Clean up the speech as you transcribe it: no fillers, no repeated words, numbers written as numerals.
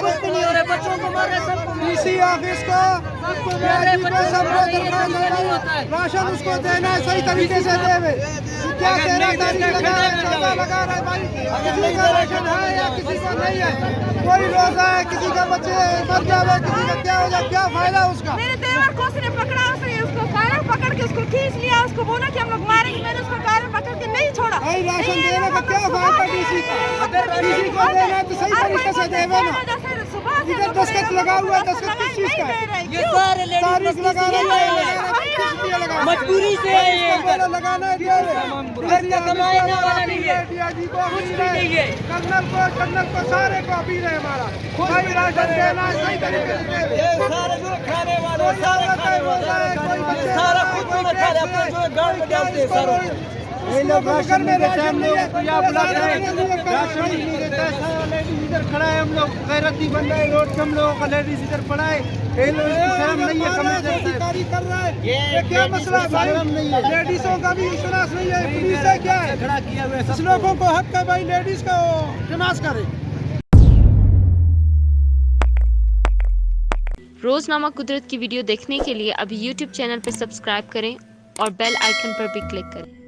कुछ भी नहीं हो रहा, बच्चों को मार रहे, सबको डीसी ऑफिस को राशन उसको देना है, सही तरीके से देवे। क्या 13 तारीख लगा रहा है, 14 लगा रहा है भाई, किसी का राशन है या किसी का नहीं है। कोई रोजा है, किसी का बच्चे मर जावे, किसी का क्या हो जाए, क्या फायदा उसका। मेरे देवर को उसने पकड़ा, उसने उसको कारा पकड़ के उसको खींच लिया, उसको बोला कि हम लोग मारेंगे, मैंने उसको कारा पकड़ के नहीं छोड़ा। भाई राशन देने का क्या फायदा डीसी का? डीसी को देना है तो सही तरीके से देवे ना। इधर दस्तखत लगा हुआ है, दस्तखत किस चीज का है? ये सारे तारीख लगा रहे हैं, मजबूरी से है ये। लगाना है, इसका कमाने वाला नहीं है, डीआईजी को कुछ भी नहीं है। कर्नल को सारे को अपील है हमारा, भाई राशन देना है सही तरीके से देवे। ये सारे जो खाने वाले सारे खाने वाले सारा कुछ जो खा रहे अपने जो गांव में डालते हैं सारों ये लोग राशन में राशन नहीं है, या बुला रहे हैं राशन नहीं देता है। लेडीज इधर खड़ा है, हम लोग गैरती बन रहे रोड पे, हम लोगों का लेडीज इधर पड़ा है, ये लोग शर्म नहीं है, समझदारी कर रहा है। ये क्या मसला है भाई? नहीं है, लेडीजों का भी विश्वास नहीं है, पुलिस है क्या है खड़ा किया हुआ है। इस लोगों को हक है भाई, लेडीज का विनाश करे। रोजनामा कुदरत की वीडियो देखने के लिए अभी YouTube चैनल पर सब्सक्राइब करें और बेल आइकन पर भी क्लिक करें।